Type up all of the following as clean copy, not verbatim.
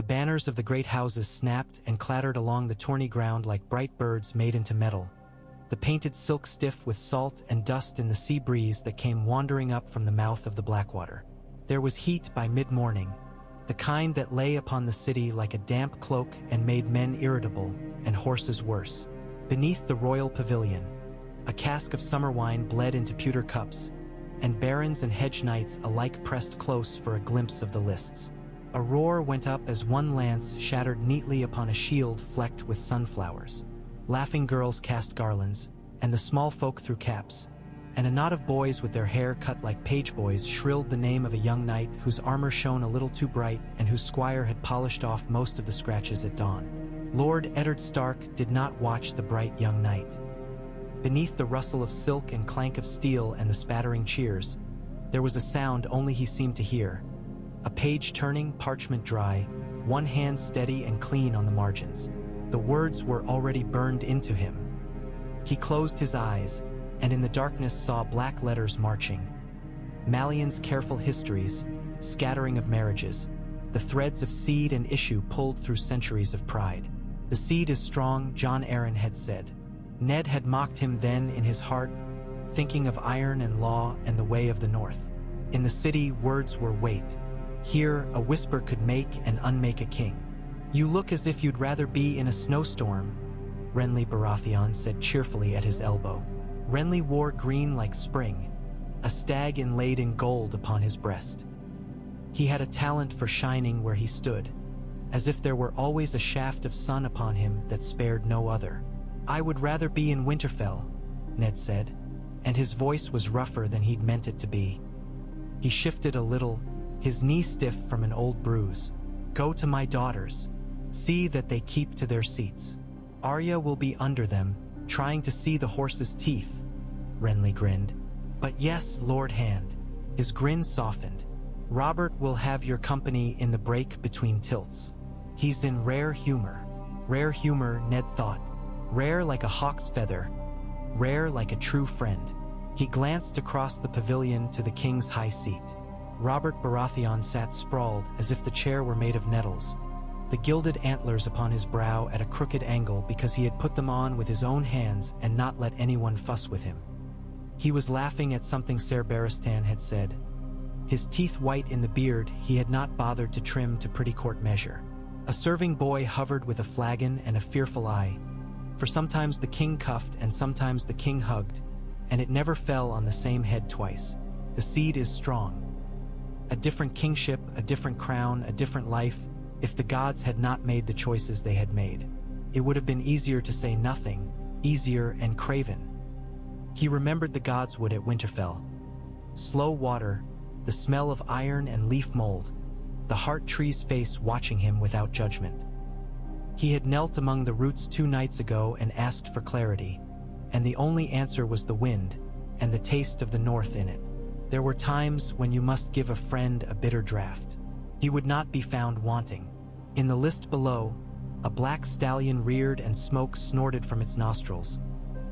banners of the great houses snapped and clattered along the Tourney ground like bright birds made into metal, the painted silk stiff with salt and dust in the sea breeze that came wandering up from the mouth of the Blackwater. There was heat by mid-morning, the kind that lay upon the city like a damp cloak and made men irritable and horses worse. Beneath the royal pavilion, a cask of summer wine bled into pewter cups, and barons and hedge knights alike pressed close for a glimpse of the lists. A roar went up as one lance shattered neatly upon a shield flecked with sunflowers. Laughing girls cast garlands, and the small folk threw caps, and a knot of boys with their hair cut like page boys shrilled the name of a young knight whose armor shone a little too bright and whose squire had polished off most of the scratches at dawn. Lord Eddard Stark did not watch the bright young knight. Beneath the rustle of silk and clank of steel and the spattering cheers, there was a sound only he seemed to hear, a page turning parchment dry, one hand steady and clean on the margins. The words were already burned into him. He closed his eyes, and in the darkness saw black letters marching. Malian's careful histories, scattering of marriages, the threads of seed and issue pulled through centuries of pride. The seed is strong, Jon Arryn had said. Ned had mocked him then in his heart, thinking of iron and law and the way of the North. In the city, words were weight. Here, a whisper could make and unmake a king. You look as if you'd rather be in a snowstorm, Renly Baratheon said cheerfully at his elbow. Renly wore green like spring, a stag inlaid in gold upon his breast. He had a talent for shining where he stood, as if there were always a shaft of sun upon him that spared no other. I would rather be in Winterfell, Ned said, and his voice was rougher than he'd meant it to be. He shifted a little, his knee stiff from an old bruise. Go to my daughters. See that they keep to their seats. Arya will be under them, trying to see the horse's teeth. Renly grinned. But yes, Lord Hand. His grin softened. Robert will have your company in the break between tilts. He's in rare humor. Rare humor, Ned thought. Rare like a hawk's feather. Rare like a true friend. He glanced across the pavilion to the king's high seat. Robert Baratheon sat sprawled as if the chair were made of nettles, the gilded antlers upon his brow at a crooked angle because he had put them on with his own hands and not let anyone fuss with him. He was laughing at something Ser Barristan had said. His teeth white in the beard he had not bothered to trim to pretty court measure. A serving boy hovered with a flagon and a fearful eye, for sometimes the king cuffed and sometimes the king hugged, and it never fell on the same head twice. The seed is strong. A different kingship, a different crown, a different life. If the gods had not made the choices they had made, it would have been easier to say nothing, easier and craven. He remembered the gods would at Winterfell. Slow water, the smell of iron and leaf mold, the heart tree's face watching him without judgment. He had knelt among the roots 2 nights ago and asked for clarity, and the only answer was the wind and the taste of the north in it. There were times when you must give a friend a bitter draught. He would not be found wanting. In the list below, a black stallion reared and smoke snorted from its nostrils,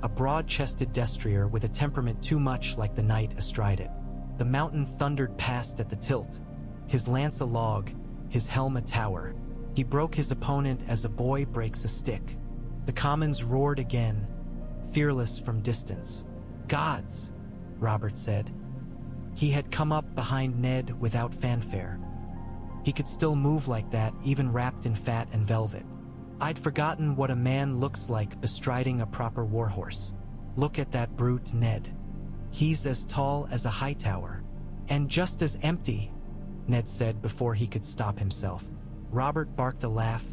a broad-chested destrier with a temperament too much like the knight astride it. The mountain thundered past at the tilt, his lance a log, his helm a tower. He broke his opponent as a boy breaks a stick. The commons roared again, fearless from distance. Gods, Robert said. He had come up behind Ned without fanfare. He could still move like that, even wrapped in fat and velvet. I'd forgotten what a man looks like bestriding a proper warhorse. Look at that brute, Ned. He's as tall as a high tower. And just as empty, Ned said before he could stop himself. Robert barked a laugh,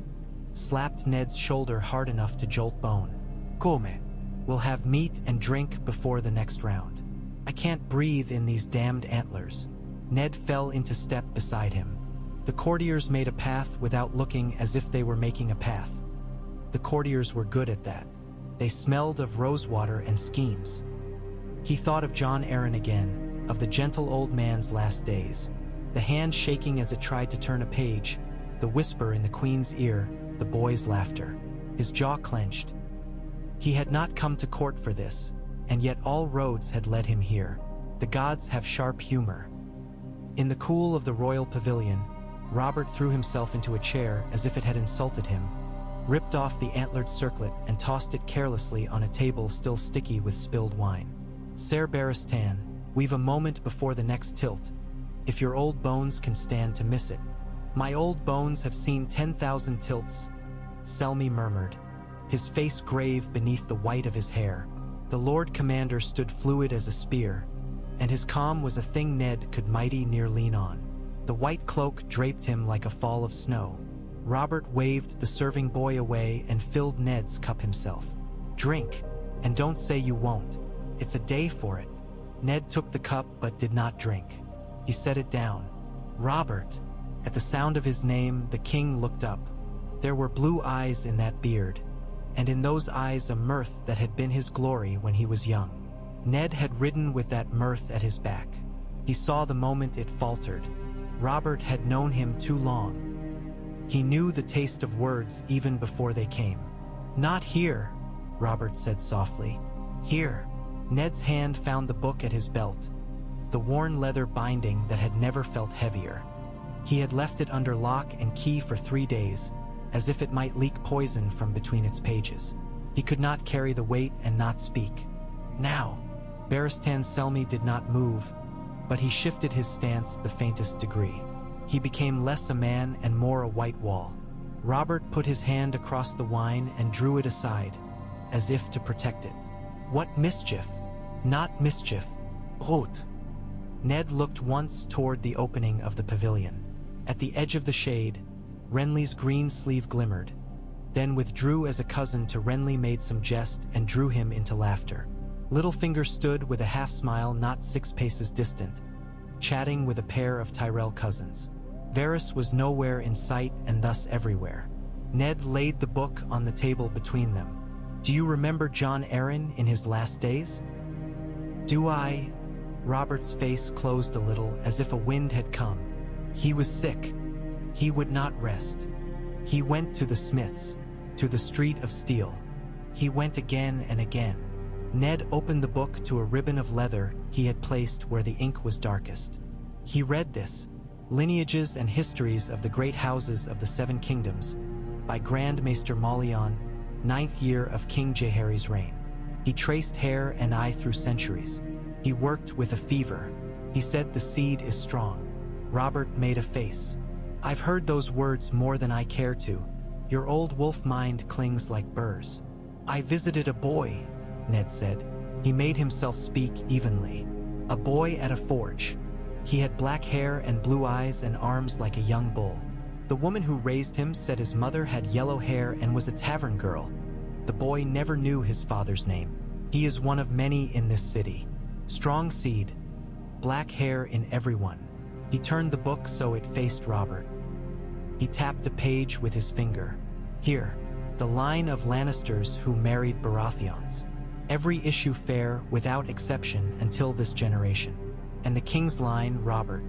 slapped Ned's shoulder hard enough to jolt bone. Come. We'll have meat and drink before the next round. I can't breathe in these damned antlers. Ned fell into step beside him. The courtiers made a path without looking as if they were making a path. The courtiers were good at that. They smelled of rosewater and schemes. He thought of Jon Arryn again, of the gentle old man's last days. The hand shaking as it tried to turn a page, the whisper in the queen's ear, the boy's laughter. His jaw clenched. He had not come to court for this, and yet all roads had led him here. The gods have sharp humor. In the cool of the royal pavilion, Robert threw himself into a chair as if it had insulted him, ripped off the antlered circlet and tossed it carelessly on a table still sticky with spilled wine. Ser Barristan, we've a moment before the next tilt. If your old bones can stand to miss it. My old bones have seen 10,000 tilts, Selmy murmured, his face grave beneath the white of his hair. The Lord Commander stood fluid as a spear, and his calm was a thing Ned could mighty near lean on. The white cloak draped him like a fall of snow. Robert waved the serving boy away and filled Ned's cup himself. Drink, and don't say you won't. It's a day for it. Ned took the cup but did not drink. He set it down. Robert. At the sound of his name, the king looked up. There were blue eyes in that beard, and in those eyes a mirth that had been his glory when he was young. Ned had ridden with that mirth at his back. He saw the moment it faltered. Robert had known him too long. He knew the taste of words even before they came. Not here, Robert said softly. Here. Ned's hand found the book at his belt, the worn leather binding that had never felt heavier. He had left it under lock and key for 3 days, as if it might leak poison from between its pages. He could not carry the weight and not speak. Now, Barristan Selmy did not move, but he shifted his stance the faintest degree. He became less a man and more a white wall. Robert put his hand across the wine and drew it aside, as if to protect it. What mischief? Not mischief. Rot. Ned looked once toward the opening of the pavilion. At the edge of the shade, Renly's green sleeve glimmered, then withdrew as a cousin to Renly made some jest and drew him into laughter. Littlefinger stood with a half-smile not 6 paces distant, chatting with a pair of Tyrell cousins. Varys was nowhere in sight and thus everywhere. Ned laid the book on the table between them. Do you remember Jon Arryn in his last days? Do I? Robert's face closed a little as if a wind had come. He was sick. He would not rest. He went to the smiths, to the Street of Steel. He went again and again. Ned opened the book to a ribbon of leather he had placed where the ink was darkest. He read this, Lineages and Histories of the Great Houses of the Seven Kingdoms, by Grand Maester Malion, 9th year of King Jaehaerys' reign. He traced hair and eye through centuries. He worked with a fever. He said the seed is strong. Robert made a face. I've heard those words more than I care to. Your old wolf mind clings like burrs. I visited a boy, Ned said. He made himself speak evenly. A boy at a forge. He had black hair and blue eyes and arms like a young bull. The woman who raised him said his mother had yellow hair and was a tavern girl. The boy never knew his father's name. He is one of many in this city. Strong seed, black hair in everyone. He turned the book so it faced Robert. He tapped a page with his finger. Here, the line of Lannisters who married Baratheons. Every issue fair, without exception, until this generation. And the king's line, Robert,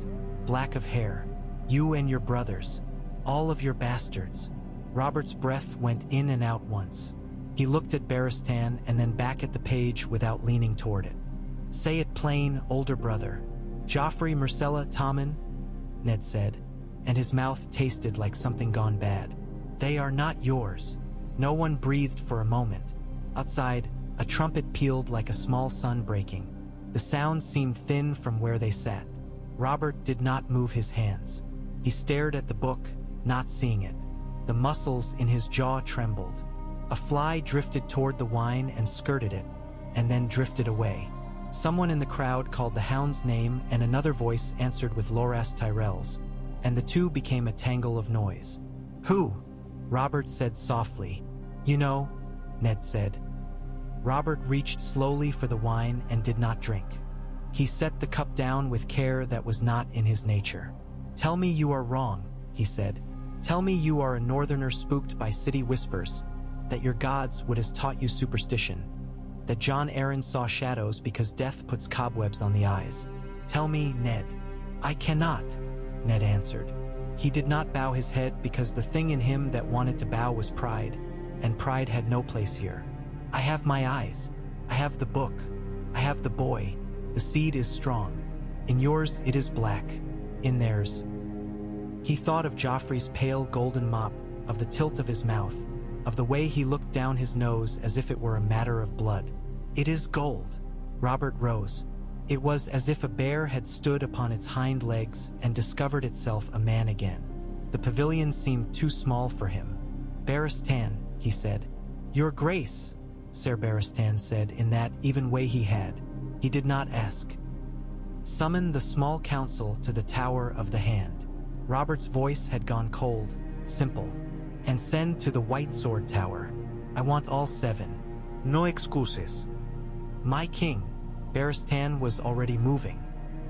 black of hair. You and your brothers, all of your bastards. Robert's breath went in and out once. He looked at Barristan and then back at the page without leaning toward it. Say it plain, older brother. Joffrey, Myrcella, Tommen, Ned said, and his mouth tasted like something gone bad. They are not yours. No one breathed for a moment. Outside, a trumpet pealed like a small sun breaking. The sound seemed thin from where they sat. Robert did not move his hands. He stared at the book, not seeing it. The muscles in his jaw trembled. A fly drifted toward the wine and skirted it, and then drifted away. Someone in the crowd called the hound's name and another voice answered with Loras Tyrell's, and the two became a tangle of noise. Who? Robert said softly. You know, Ned said. Robert reached slowly for the wine and did not drink. He set the cup down with care that was not in his nature. Tell me you are wrong, he said. Tell me you are a northerner spooked by city whispers, that your gods would have taught you superstition, that Jon Arryn saw shadows because death puts cobwebs on the eyes. Tell me, Ned. I cannot, Ned answered. He did not bow his head because the thing in him that wanted to bow was pride, and pride had no place here. I have my eyes. I have the book. I have the boy. The seed is strong. In yours it is black. In theirs. He thought of Joffrey's pale golden mop, of the tilt of his mouth, of the way he looked down his nose as if it were a matter of blood. "It is gold." Robert rose. It was as if a bear had stood upon its hind legs and discovered itself a man again. The pavilion seemed too small for him. "Barristan," he said. "Your Grace," Ser Barristan said in that even way he had. He did not ask. "Summon the small council to the Tower of the Hand." Robert's voice had gone cold, simple. "And send to the White Sword Tower. I want all 7. No excuses." "My king." Barristan was already moving.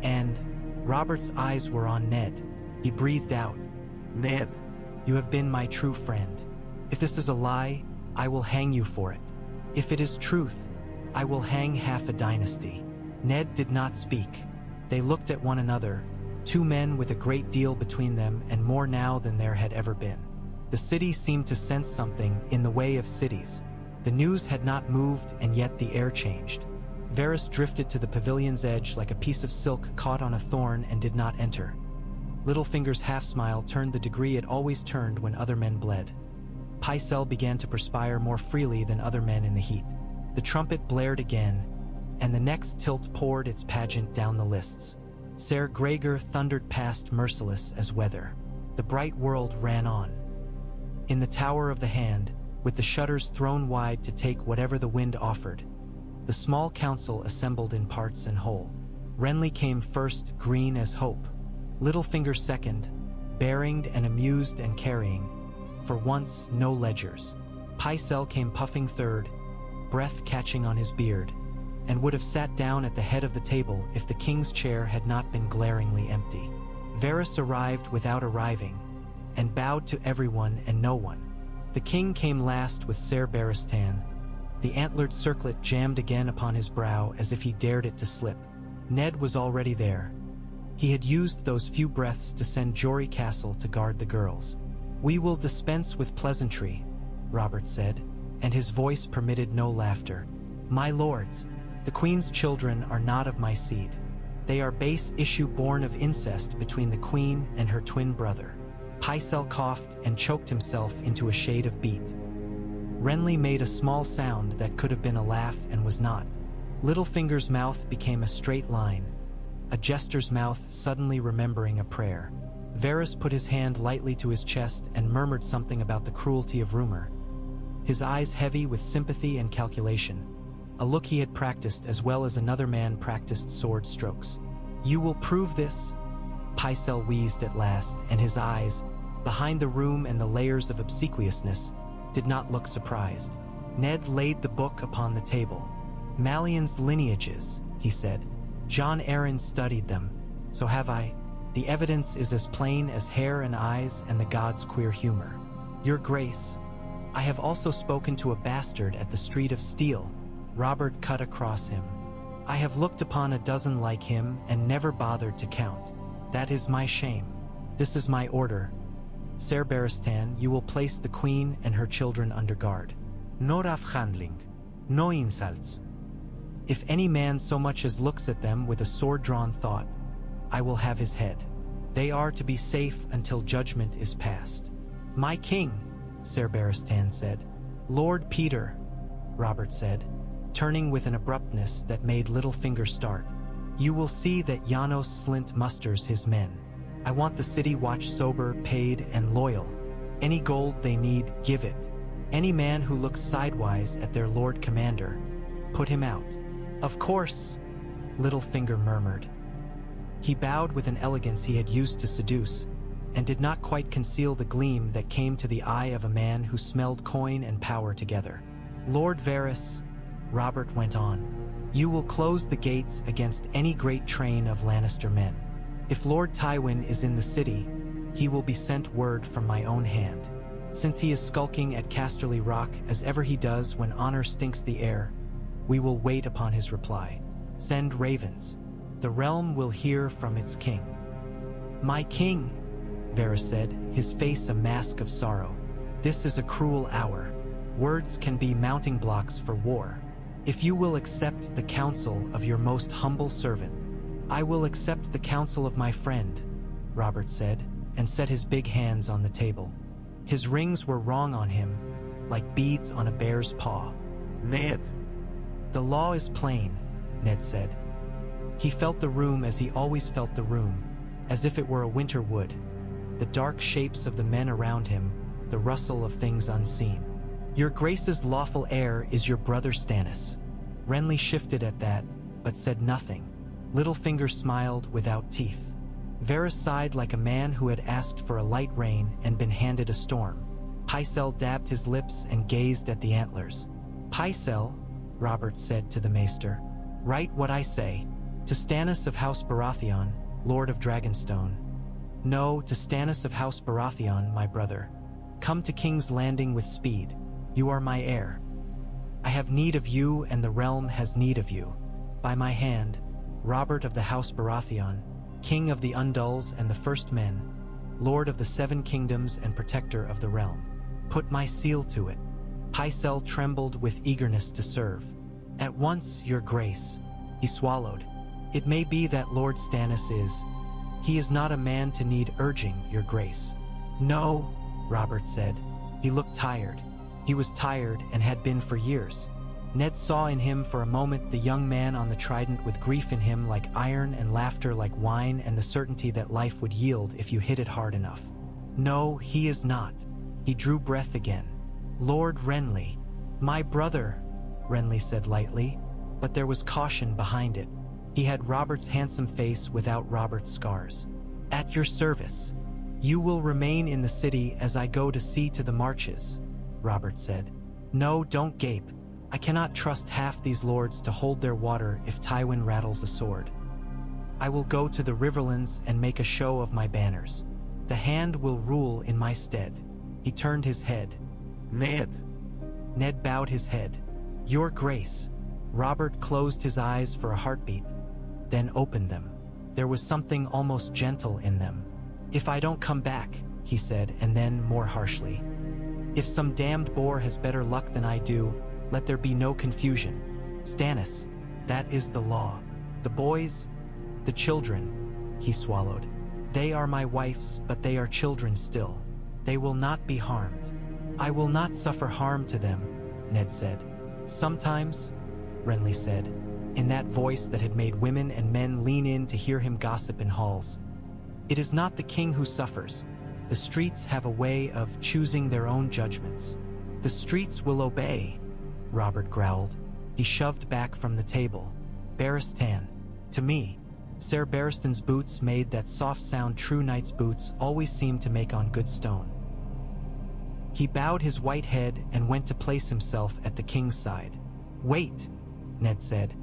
"And..." Robert's eyes were on Ned. He breathed out. "Ned, you have been my true friend. If this is a lie, I will hang you for it. If it is truth, I will hang half a dynasty." Ned did not speak. They looked at one another, 2 men with a great deal between them and more now than there had ever been. The city seemed to sense something in the way of cities. The news had not moved and yet the air changed. Varys drifted to the pavilion's edge like a piece of silk caught on a thorn and did not enter. Littlefinger's half-smile turned the degree it always turned when other men bled. Pycelle began to perspire more freely than other men in the heat. The trumpet blared again, and the next tilt poured its pageant down the lists. Ser Gregor thundered past merciless as weather. The bright world ran on. In the Tower of the Hand, with the shutters thrown wide to take whatever the wind offered, the small council assembled in parts and whole. Renly came first, green as hope. Littlefinger second, bearinged and amused and carrying, for once, no ledgers. Pycelle came puffing third, breath catching on his beard, and would have sat down at the head of the table if the king's chair had not been glaringly empty. Varys arrived without arriving, and bowed to everyone and no one. The king came last with Ser Barristan. The antlered circlet jammed again upon his brow as if he dared it to slip. Ned was already there. He had used those few breaths to send Jory Castle to guard the girls. "We will dispense with pleasantry," Robert said, and his voice permitted no laughter. "My lords, the queen's children are not of my seed. They are base issue born of incest between the queen and her twin brother." Pycelle coughed and choked himself into a shade of beat. Renly made a small sound that could have been a laugh and was not. Littlefinger's mouth became a straight line, a jester's mouth suddenly remembering a prayer. Varys put his hand lightly to his chest and murmured something about the cruelty of rumor, his eyes heavy with sympathy and calculation, a look he had practiced as well as another man practiced sword strokes. "You will prove this?" Pycelle wheezed at last, and his eyes, behind the room and the layers of obsequiousness, did not look surprised. Ned laid the book upon the table. "Mallion's lineages," he said. "Jon Arryn studied them. So have I. The evidence is as plain as hair and eyes and the gods' queer humor. Your Grace, I have also spoken to a bastard at the Street of Steel." Robert cut across him. "I have looked upon a dozen like him and never bothered to count. That is my shame. This is my order. Ser Barristan, you will place the queen and her children under guard. No afhandling, no insults. If any man so much as looks at them with a sword-drawn thought, I will have his head. They are to be safe until judgment is passed." "My king," Ser Barristan said. "Lord Peter," Robert said, turning with an abruptness that made Littlefinger start. "You will see that Janos Slint musters his men. I want the city watch sober, paid, and loyal. Any gold they need, give it. Any man who looks sidewise at their Lord Commander, put him out." "Of course," Littlefinger murmured. He bowed with an elegance he had used to seduce, and did not quite conceal the gleam that came to the eye of a man who smelled coin and power together. "Lord Varys," Robert went on, "you will close the gates against any great train of Lannister men. If Lord Tywin is in the city, he will be sent word from my own hand. Since he is skulking at Casterly Rock as ever he does when honor stinks the air, we will wait upon his reply. Send ravens. The realm will hear from its king." "My king," Varys said, his face a mask of sorrow. "This is a cruel hour. Words can be mounting blocks for war. If you will accept the counsel of your most humble servant." "I will accept the counsel of my friend," Robert said, and set his big hands on the table. His rings were wrong on him, like beads on a bear's paw. Ned. The law is plain, Ned said. He felt the room as he always felt the room, as if it were a winter wood. The dark shapes of the men around him, the rustle of things unseen. Your Grace's lawful heir is your brother Stannis. Renly shifted at that, but said nothing. Littlefinger smiled without teeth. Varys sighed like a man who had asked for a light rain and been handed a storm. Pycelle dabbed his lips and gazed at the antlers. Pycelle, Robert said to the maester, write what I say. To Stannis of House Baratheon, Lord of Dragonstone. No, to Stannis of House Baratheon, my brother. Come to King's Landing with speed. You are my heir. I have need of you, and the realm has need of you. By my hand, Robert of the House Baratheon, King of the Undulls and the First Men, Lord of the Seven Kingdoms and Protector of the realm. Put my seal to it. Pycelle trembled with eagerness to serve. At once, your grace. He swallowed. It may be that Lord Stannis is. He is not a man to need urging, your grace. No, Robert said. He looked tired. He was tired and had been for years. Ned saw in him for a moment the young man on the trident with grief in him like iron and laughter like wine and the certainty that life would yield if you hit it hard enough. No, he is not. He drew breath again. Lord Renly. My brother, Renly said lightly, but there was caution behind it. He had Robert's handsome face without Robert's scars. At your service. You will remain in the city as I go to see to the marches, Robert said. No, don't gape. I cannot trust half these lords to hold their water if Tywin rattles a sword. I will go to the Riverlands and make a show of my banners. The Hand will rule in my stead. He turned his head. Ned. Ned bowed his head. Your Grace. Robert closed his eyes for a heartbeat, then opened them. There was something almost gentle in them. If I don't come back, he said, and then more harshly. If some damned boar has better luck than I do, let there be no confusion. Stannis, that is the law. The boys, the children, he swallowed. They are my wife's, but they are children still. They will not be harmed. I will not suffer harm to them, Ned said. Sometimes, Renly said, in that voice that had made women and men lean in to hear him gossip in halls. It is not the king who suffers. The streets have a way of choosing their own judgments. The streets will obey, Robert growled. He shoved back from the table. Barristan. To me, Ser Barristan's boots made that soft sound true knight's boots always seem to make on good stone. He bowed his white head and went to place himself at the king's side. Wait, Ned said.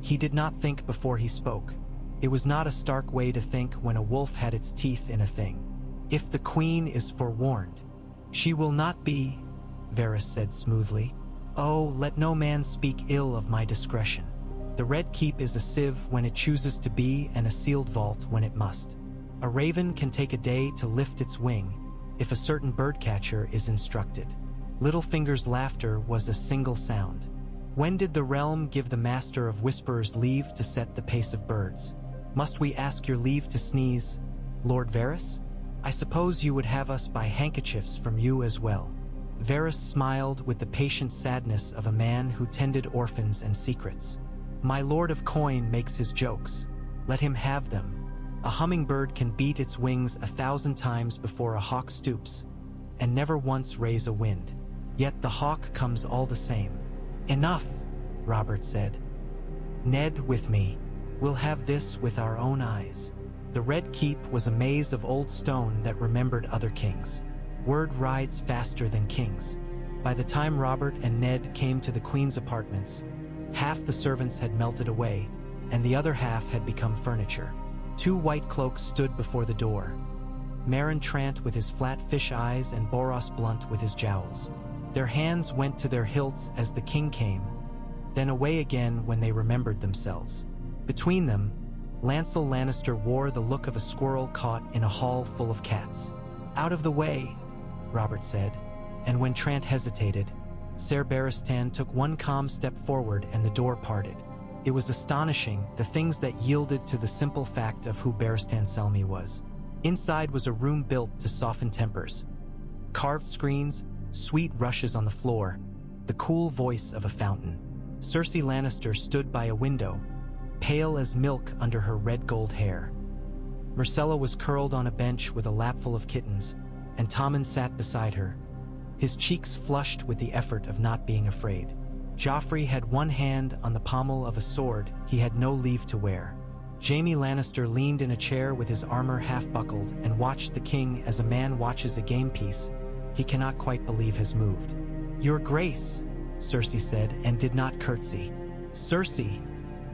He did not think before he spoke. It was not a stark way to think when a wolf had its teeth in a thing. If the queen is forewarned, she will not be, Varys said smoothly. Oh, let no man speak ill of my discretion. The Red Keep is a sieve when it chooses to be and a sealed vault when it must. A raven can take a day to lift its wing if a certain birdcatcher is instructed. Littlefinger's laughter was a single sound. When did the realm give the master of whisperers leave to set the pace of birds? Must we ask your leave to sneeze, Lord Varys? I suppose you would have us buy handkerchiefs from you as well. Varys smiled with the patient sadness of a man who tended orphans and secrets. My Lord of Coin makes his jokes. Let him have them. A hummingbird can beat its wings 1,000 times before a hawk stoops, and never once raise a wind. Yet the hawk comes all the same. Enough, Robert said. Ned, with me. We'll have this with our own eyes. The Red Keep was a maze of old stone that remembered other kings. Word rides faster than kings. By the time Robert and Ned came to the Queen's apartments, half the servants had melted away, and the other half had become furniture. 2 white cloaks stood before the door. Meryn Trant with his flat fish eyes and Boros Blunt with his jowls. Their hands went to their hilts as the king came, then away again when they remembered themselves. Between them, Lancel Lannister wore the look of a squirrel caught in a hall full of cats. Out of the way, Robert said, and when Trant hesitated, Ser Barristan took one calm step forward and the door parted. It was astonishing, the things that yielded to the simple fact of who Barristan Selmy was. Inside was a room built to soften tempers. Carved screens, sweet rushes on the floor, the cool voice of a fountain. Cersei Lannister stood by a window, pale as milk under her red gold hair. Myrcella was curled on a bench with a lapful of kittens, and Tommen sat beside her, his cheeks flushed with the effort of not being afraid. Joffrey had one hand on the pommel of a sword he had no leave to wear. Jaime Lannister leaned in a chair with his armor half-buckled and watched the king as a man watches a game piece he cannot quite believe has moved. "Your Grace," Cersei said, and did not curtsy. "Cersei,"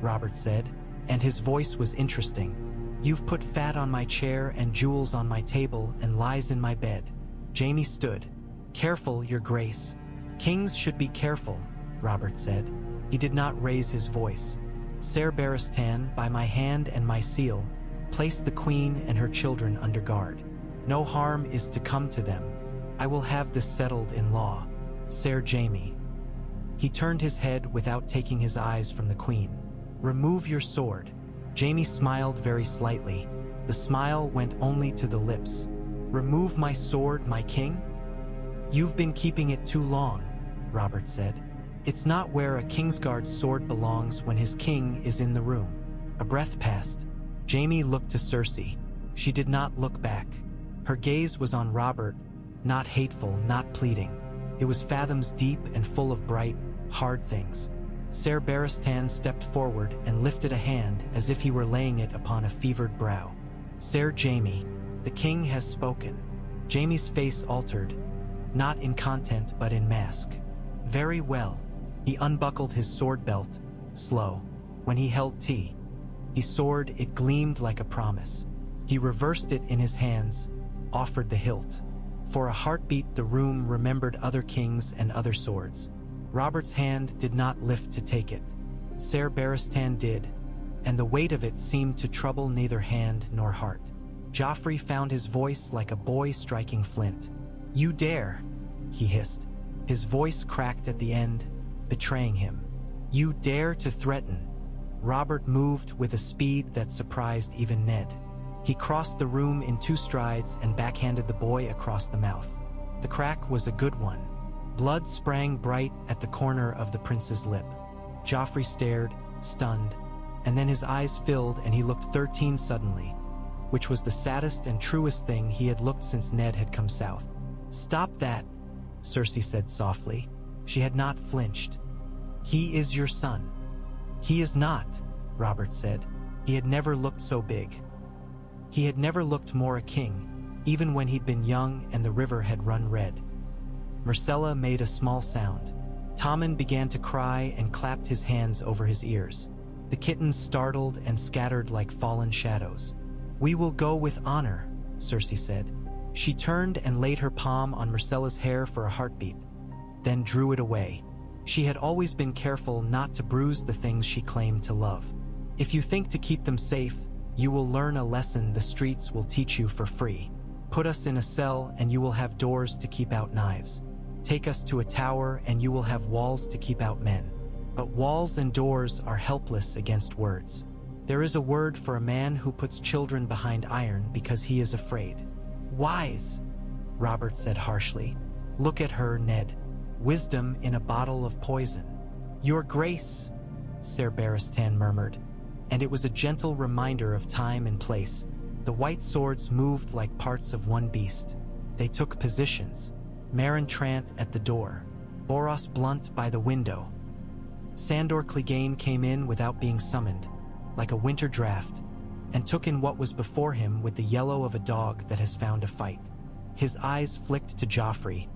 Robert said, and his voice was interesting. "You've put fat on my chair and jewels on my table and lies in my bed." Jaime stood. "Careful, Your Grace. Kings should be careful," Robert said. He did not raise his voice. "Ser Barristan, by my hand and my seal, place the queen and her children under guard. No harm is to come to them. I will have this settled in law. Ser Jaime." He turned his head without taking his eyes from the queen. "Remove your sword." Jaime smiled very slightly. The smile went only to the lips. "Remove my sword, my king?" "You've been keeping it too long," Robert said. "It's not where a Kingsguard's sword belongs when his king is in the room." A breath passed. Jaime looked to Cersei. She did not look back. Her gaze was on Robert, not hateful, not pleading. It was fathoms deep and full of bright, hard things. Ser Barristan stepped forward and lifted a hand as if he were laying it upon a fevered brow. "Ser Jaime, the king has spoken." Jaime's face altered, not in content but in mask. "Very well." He unbuckled his sword belt, slow. When he held tea, his sword, it gleamed like a promise. He reversed it in his hands, offered the hilt. For a heartbeat the room remembered other kings and other swords. Robert's hand did not lift to take it. Ser Barristan did, and the weight of it seemed to trouble neither hand nor heart. Joffrey found his voice like a boy striking flint. "You dare," he hissed. His voice cracked at the end, betraying him. "You dare to threaten." Robert moved with a speed that surprised even Ned. He crossed the room in 2 strides and backhanded the boy across the mouth. The crack was a good one. Blood sprang bright at the corner of the prince's lip. Joffrey stared, stunned, and then his eyes filled and he looked 13 suddenly, which was the saddest and truest thing he had looked since Ned had come south. "Stop that," Cersei said softly. She had not flinched. "He is your son." "He is not," Robert said. He had never looked so big. He had never looked more a king, even when he'd been young and the river had run red. Myrcella made a small sound. Tommen began to cry and clapped his hands over his ears. The kittens startled and scattered like fallen shadows. "We will go with honor," Cersei said. She turned and laid her palm on Myrcella's hair for a heartbeat, then drew it away. She had always been careful not to bruise the things she claimed to love. "If you think to keep them safe, you will learn a lesson the streets will teach you for free. Put us in a cell and you will have doors to keep out knives. Take us to a tower and you will have walls to keep out men. But walls and doors are helpless against words. There is a word for a man who puts children behind iron because he is afraid." "Wise," Robert said harshly. "Look at her, Ned. Wisdom in a bottle of poison." "Your Grace," Ser Barristan murmured, and it was a gentle reminder of time and place. The white swords moved like parts of one beast. They took positions. Meryn Trant at the door, Boros Blunt by the window. Sandor Clegane came in without being summoned, like a winter draft, and took in what was before him with the yellow of a dog that has found a fight. His eyes flicked to Joffrey,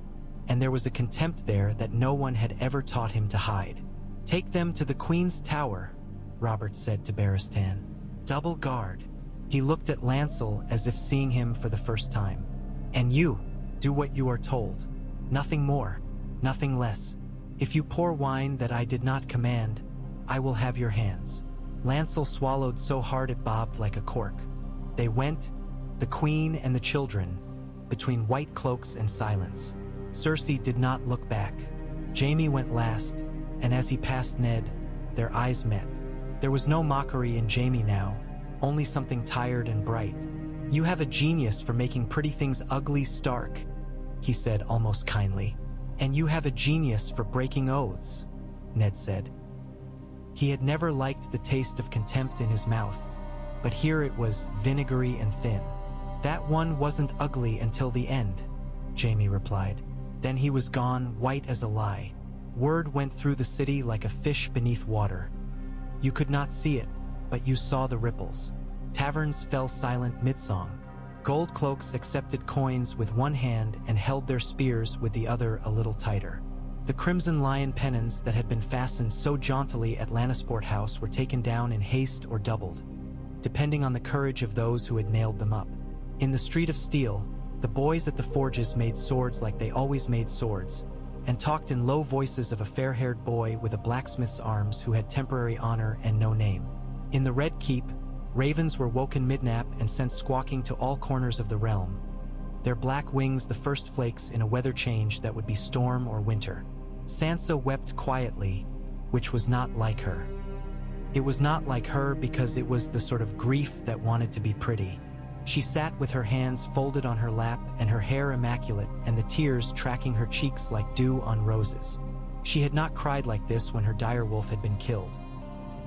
and there was a contempt there that no one had ever taught him to hide. "Take them to the Queen's Tower," Robert said to Barristan. "Double guard." He looked at Lancel as if seeing him for the first time. "And you, do what you are told. Nothing more, nothing less. If you pour wine that I did not command, I will have your hands." Lancel swallowed so hard it bobbed like a cork. They went, the queen and the children, between white cloaks and silence. Cersei did not look back. Jaime went last, and as he passed Ned, their eyes met. There was no mockery in Jaime now, only something tired and bright. You have a genius for making pretty things ugly, Stark, he said almost kindly. And you have a genius for breaking oaths, Ned said. He had never liked the taste of contempt in his mouth, but here it was vinegary and thin. That one wasn't ugly until the end, Jaime replied. Then he was gone, white as a lie. Word went through the city like a fish beneath water. You could not see it, but you saw the ripples. Taverns fell silent mid-song. Gold cloaks accepted coins with one hand and held their spears with the other a little tighter. The crimson lion pennons that had been fastened so jauntily at Lannisport House were taken down in haste or doubled, depending on the courage of those who had nailed them up. In the Street of Steel, the boys at the forges made swords like they always made swords, and talked in low voices of a fair-haired boy with a blacksmith's arms who had temporary honor and no name. In the Red Keep, ravens were woken midnap and sent squawking to all corners of the realm, their black wings the first flakes in a weather change that would be storm or winter. Sansa wept quietly, which was not like her. It was not like her because it was the sort of grief that wanted to be pretty. She sat with her hands folded on her lap and her hair immaculate and the tears tracking her cheeks like dew on roses. She had not cried like this when her direwolf had been killed.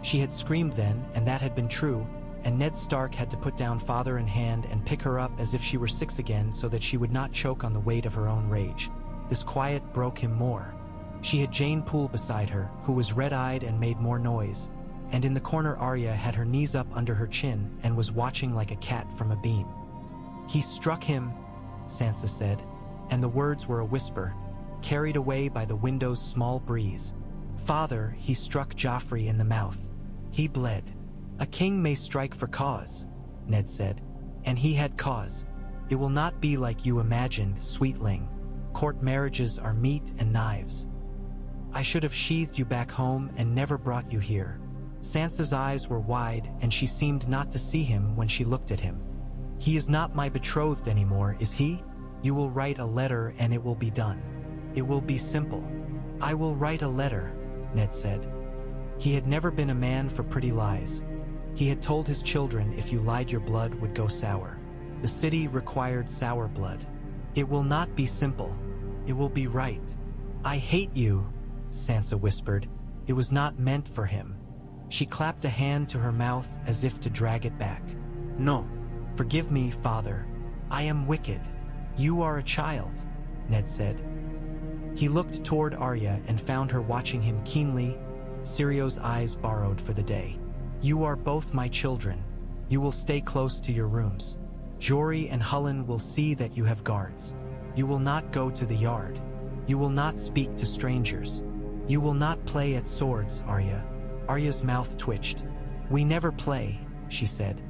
She had screamed then, and that had been true, and Ned Stark had to put down father in hand and pick her up as if she were 6 again so that she would not choke on the weight of her own rage. This quiet broke him more. She had Jane Poole beside her, who was red-eyed and made more noise, and in the corner Arya had her knees up under her chin and was watching like a cat from a beam. "He struck him," Sansa said, and the words were a whisper, carried away by the window's small breeze. "Father, he struck Joffrey in the mouth. He bled." "A king may strike for cause," Ned said, "and he had cause. It will not be like you imagined, sweetling. Court marriages are meat and knives. I should have sheathed you back home and never brought you here." Sansa's eyes were wide, and she seemed not to see him when she looked at him. "He is not my betrothed anymore, is he? You will write a letter and it will be done. It will be simple." "I will write a letter," Ned said. He had never been a man for pretty lies. He had told his children if you lied your blood would go sour. The city required sour blood. "It will not be simple. It will be right." "I hate you," Sansa whispered. It was not meant for him. She clapped a hand to her mouth as if to drag it back. "No. Forgive me, father. I am wicked." "You are a child," Ned said. He looked toward Arya and found her watching him keenly, Sirio's eyes borrowed for the day. "You are both my children. You will stay close to your rooms. Jory and Hullen will see that you have guards. You will not go to the yard. You will not speak to strangers. You will not play at swords, Arya." Arya's mouth twitched. "We never play," she said.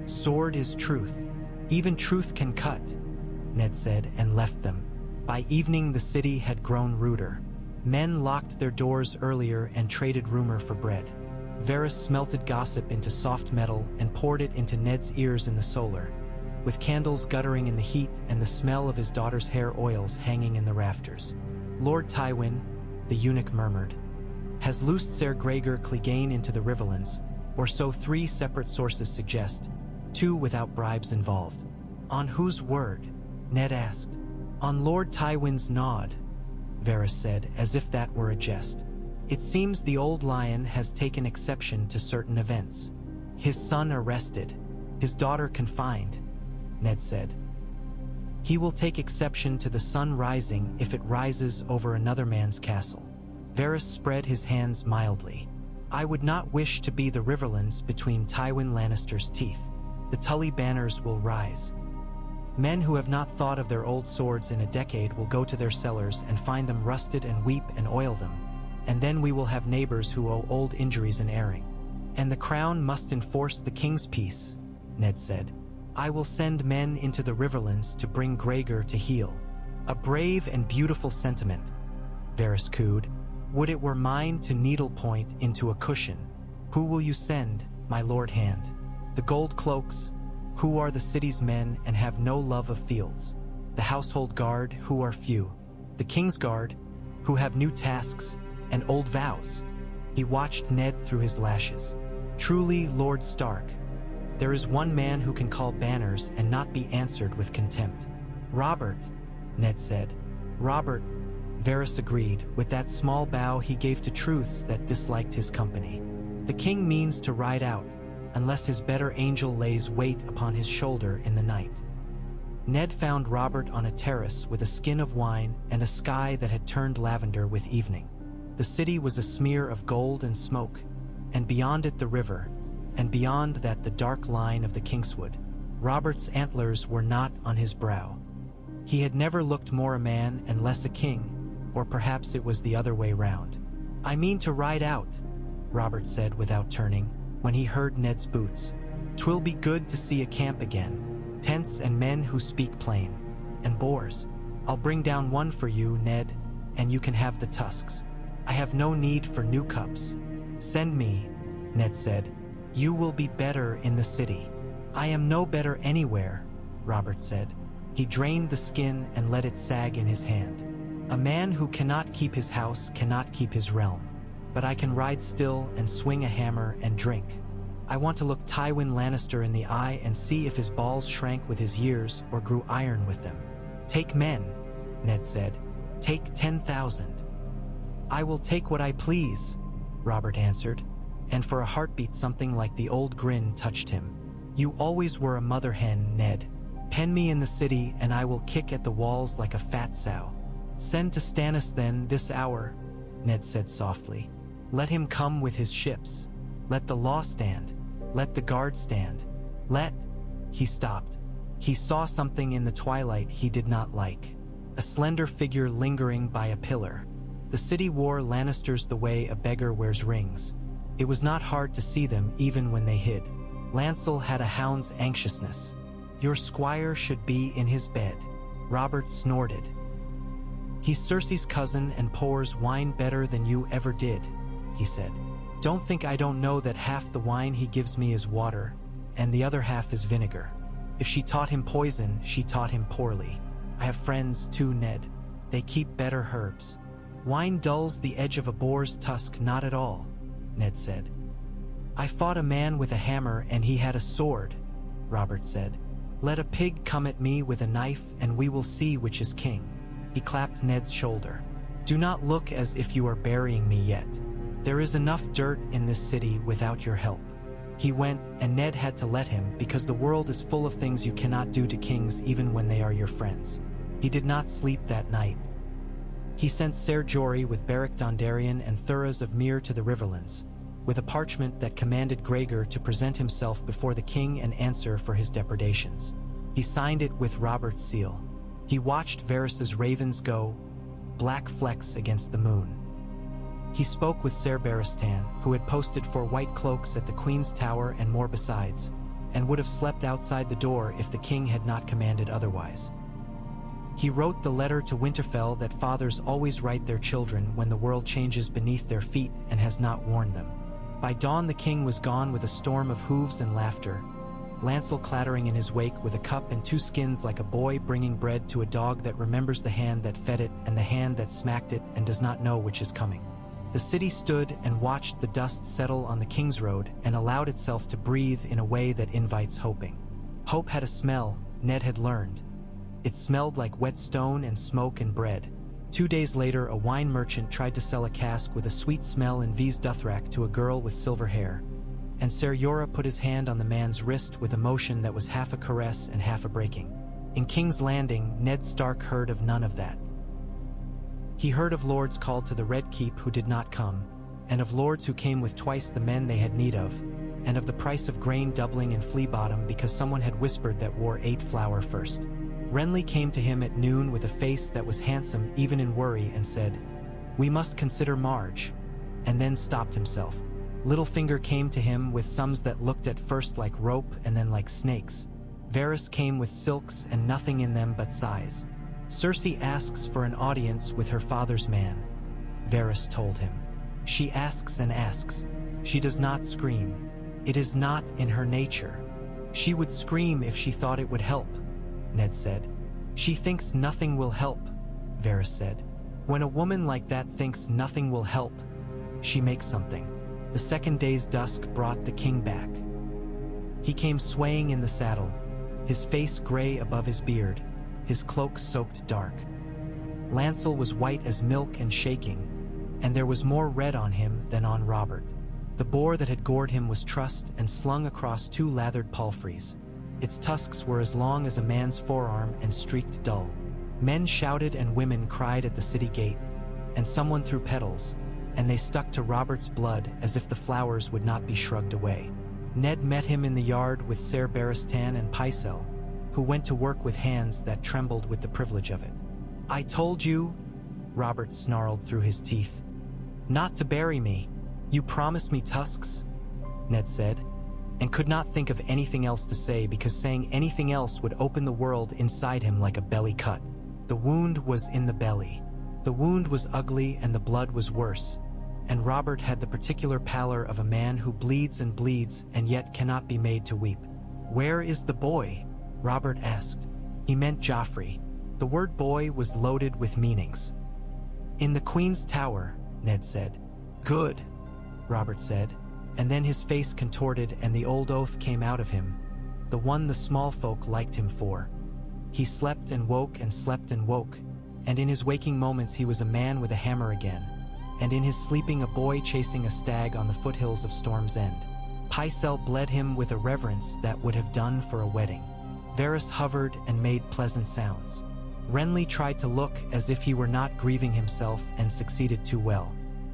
"Sword is truth. Even truth can cut," Ned said and left them. By evening the city had grown ruder. Men locked their doors earlier and traded rumor for bread. Varys smelted gossip into soft metal and poured it into Ned's ears in the solar, with candles guttering in the heat and the smell of his daughter's hair oils hanging in the rafters. "Lord Tywin," the eunuch murmured, "has loosed Ser Gregor Clegane into the Riverlands, or so 3 separate sources suggest, 2 without bribes involved." "On whose word?" Ned asked. "On Lord Tywin's nod," Varys said, as if that were a jest. "It seems the old lion has taken exception to certain events. His son arrested, his daughter confined," Ned said. "He will take exception to the sun rising if it rises over another man's castle." Varys spread his hands mildly. "I would not wish to be the Riverlands between Tywin Lannister's teeth. The Tully banners will rise. Men who have not thought of their old swords in a decade will go to their cellars and find them rusted and weep and oil them. And then we will have neighbors who owe old injuries and airing. And the crown must enforce the king's peace," Ned said. "I will send men into the Riverlands to bring Gregor to heel." "A brave and beautiful sentiment," Varys cooed. "Would it were mine to needlepoint into a cushion. Who will you send, my lord hand? The gold cloaks, who are the city's men and have no love of fields. The household guard, who are few. The king's guard, who have new tasks and old vows." He watched Ned through his lashes. "Truly, Lord Stark," There is one man who can call banners and not be answered with contempt. Robert, Ned said. Robert, Varys agreed. With that small bow he gave to truths that disliked his company. The king means to ride out, unless his better angel lays weight upon his shoulder in the night. Ned found Robert on a terrace with a skin of wine and a sky that had turned lavender with evening. The city was a smear of gold and smoke, and beyond it the river, and beyond that the dark line of the Kingswood. Robert's antlers were not on his brow. He had never looked more a man and less a king, or perhaps it was the other way round. "I mean to ride out," Robert said without turning, when he heard Ned's boots. "'Twill be good to see a camp again, tents and men who speak plain, and boars. I'll bring down one for you, Ned, and you can have the tusks. I have no need for new cups." "Send me," Ned said. "You will be better in the city." "I am no better anywhere," Robert said. He drained the skin and let it sag in his hand. "A man who cannot keep his house cannot keep his realm. But I can ride still and swing a hammer and drink. I want to look Tywin Lannister in the eye and see if his balls shrank with his years or grew iron with them." "Take men," Ned said. "Take 10,000. "I will take what I please," Robert answered, and for a heartbeat something like the old grin touched him. "You always were a mother hen, Ned. Pen me in the city and I will kick at the walls like a fat sow." "Send to Stannis then, this hour," Ned said softly. "Let him come with his ships. Let the law stand. Let the guard stand. Let—" He stopped. He saw something in the twilight he did not like. A slender figure lingering by a pillar. The city wore Lannisters the way a beggar wears rings. It was not hard to see them even when they hid. Lancel had a hound's anxiousness. "Your squire should be in his bed," Robert snorted. "He's Cersei's cousin and pours wine better than you ever did," he said. "Don't think I don't know that half the wine he gives me is water, and the other half is vinegar. If she taught him poison, she taught him poorly. I have friends too, Ned. They keep better herbs." "Wine dulls the edge of a boar's tusk not at all," Ned said. "I fought a man with a hammer and he had a sword," Robert said. "Let a pig come at me with a knife and we will see which is king." He clapped Ned's shoulder. "Do not look as if you are burying me yet. There is enough dirt in this city without your help." He went, and Ned had to let him because the world is full of things you cannot do to kings even when they are your friends. He did not sleep that night. He sent Ser Jorah with Beric Dondarrion and Thuras of Myr to the Riverlands, with a parchment that commanded Gregor to present himself before the king and answer for his depredations. He signed it with Robert's seal. He watched Varys's ravens go, black flecks against the moon. He spoke with Ser Barristan, who had posted 4 white cloaks at the Queen's Tower and more besides, and would have slept outside the door if the king had not commanded otherwise. He wrote the letter to Winterfell that fathers always write their children when the world changes beneath their feet and has not warned them. By dawn the king was gone with a storm of hooves and laughter, Lancel clattering in his wake with a cup and 2 skins like a boy bringing bread to a dog that remembers the hand that fed it and the hand that smacked it and does not know which is coming. The city stood and watched the dust settle on the King's Road and allowed itself to breathe in a way that invites hoping. Hope had a smell, Ned had learned. It smelled like wet stone and smoke and bread. 2 days later, a wine merchant tried to sell a cask with a sweet smell in V's Duthrak to a girl with silver hair, and Ser Jorah put his hand on the man's wrist with a motion that was half a caress and half a breaking. In King's Landing, Ned Stark heard of none of that. He heard of lords called to the Red Keep who did not come, and of lords who came with twice the men they had need of, and of the price of grain doubling in Flea Bottom because someone had whispered that war ate flour first. Renly came to him at noon with a face that was handsome even in worry and said, "We must consider Marge," and then stopped himself. Littlefinger came to him with sums that looked at first like rope and then like snakes. Varys came with silks and nothing in them but sighs. Cersei asks for an audience with her father's man, Varys told him. She asks and asks. She does not scream. It is not in her nature. She would scream if she thought it would help, Ned said. She thinks nothing will help, Varys said. When a woman like that thinks nothing will help, she makes something. The second day's dusk brought the king back. He came swaying in the saddle, his face gray above his beard, his cloak soaked dark. Lancel was white as milk and shaking, and there was more red on him than on Robert. The boar that had gored him was trussed and slung across two lathered palfreys. Its tusks were as long as a man's forearm and streaked dull. Men shouted and women cried at the city gate, and someone threw petals, and they stuck to Robert's blood as if the flowers would not be shrugged away. Ned met him in the yard with Ser Barristan and Pycelle, who went to work with hands that trembled with the privilege of it. "I told you," Robert snarled through his teeth, "not to bury me. You promised me tusks," Ned said, and could not think of anything else to say because saying anything else would open the world inside him like a belly cut. The wound was in the belly. The wound was ugly and the blood was worse, and Robert had the particular pallor of a man who bleeds and yet cannot be made to weep. "Where is the boy?" Robert asked. He meant Joffrey. The word boy was loaded with meanings. "In the Queen's Tower," Ned said. "Good," Robert said, and then his face contorted and the old oath came out of him, the one the small folk liked him for. He slept and woke and slept and woke, and in his waking moments he was a man with a hammer again, and in his sleeping a boy chasing a stag on the foothills of Storm's End. Pycelle bled him with a reverence that would have done for a wedding. Varys hovered and made pleasant sounds. Renly tried to look as if he were not grieving himself and succeeded too well.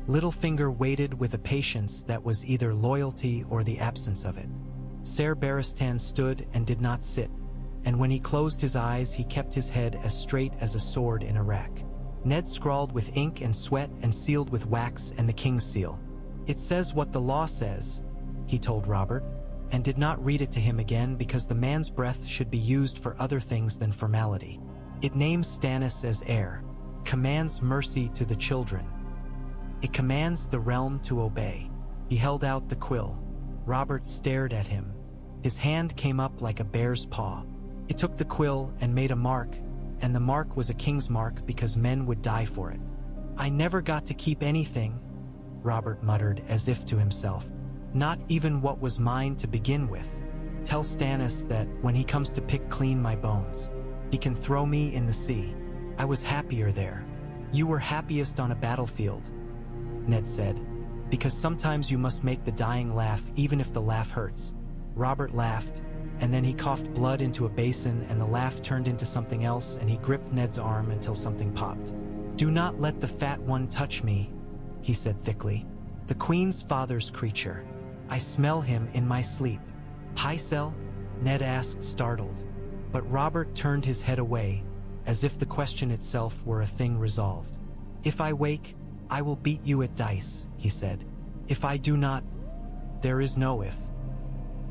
Littlefinger waited with a patience that was either loyalty or the absence of it. Ser Barristan stood and did not sit, and when he closed his eyes he kept his head as straight as a sword in a rack. Ned scrawled with ink and sweat and sealed with wax and the king's seal. "It says what the law says," he told Robert, and did not read it to him again because the man's breath should be used for other things than formality. "It names Stannis as heir, commands mercy to the children. It commands the realm to obey." He held out the quill. Robert stared at him. His hand came up like a bear's paw. It took the quill and made a mark, and the mark was a king's mark because men would die for it. "I never got to keep anything," Robert muttered as if to himself. "Not even what was mine to begin with. Tell Stannis that when he comes to pick clean my bones, he can throw me in the sea. I was happier there." "You were happiest on a battlefield," Ned said, "because sometimes you must make the dying laugh even if the laugh hurts." Robert laughed, and then he coughed blood into a basin and the laugh turned into something else and he gripped Ned's arm until something popped. "Do not let the fat one touch me," he said thickly. "The Queen's father's creature. I smell him in my sleep." "Pycelle?" Ned asked, startled, but Robert turned his head away, as if the question itself were a thing resolved. "If I wake, I will beat you at dice," he said. "If I do not, there is no if.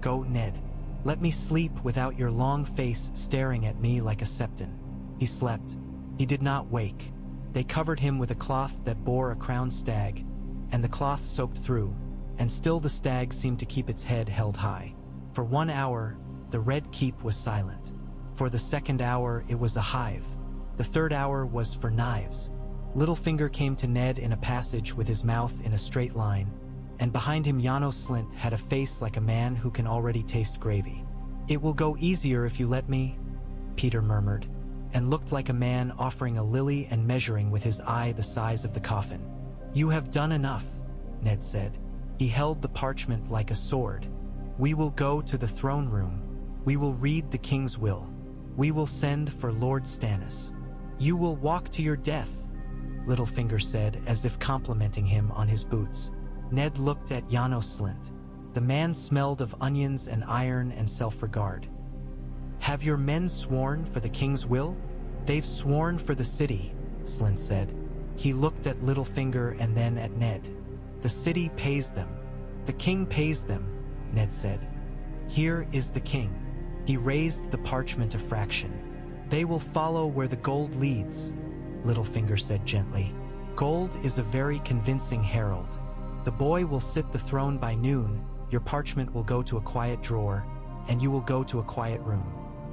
Go, Ned. Let me sleep without your long face staring at me like a septon." He slept. He did not wake. They covered him with a cloth that bore a crowned stag, and the cloth soaked through, and still the stag seemed to keep its head held high. For 1 hour, the Red Keep was silent. For the second hour, it was a hive. The third hour was for knives. Littlefinger came to Ned in a passage with his mouth in a straight line, and behind him Janos Slynt had a face like a man who can already taste gravy. "It will go easier if you let me," Peter murmured, and looked like a man offering a lily and measuring with his eye the size of the coffin. "You have done enough," Ned said. He held the parchment like a sword. "We will go to the throne room. We will read the king's will. We will send for Lord Stannis." "You will walk to your death," Littlefinger said, as if complimenting him on his boots. Ned looked at Janos Slynt. The man smelled of onions and iron and self-regard. "Have your men sworn for the king's will?" "They've sworn for the city," Slynt said. He looked at Littlefinger and then at Ned. "The city pays them. The king pays them," Ned said. "Here is the king." He raised the parchment a fraction. "They will follow where the gold leads," Littlefinger said gently. "Gold is a very convincing herald. The boy will sit the throne by noon, your parchment will go to a quiet drawer, and you will go to a quiet room.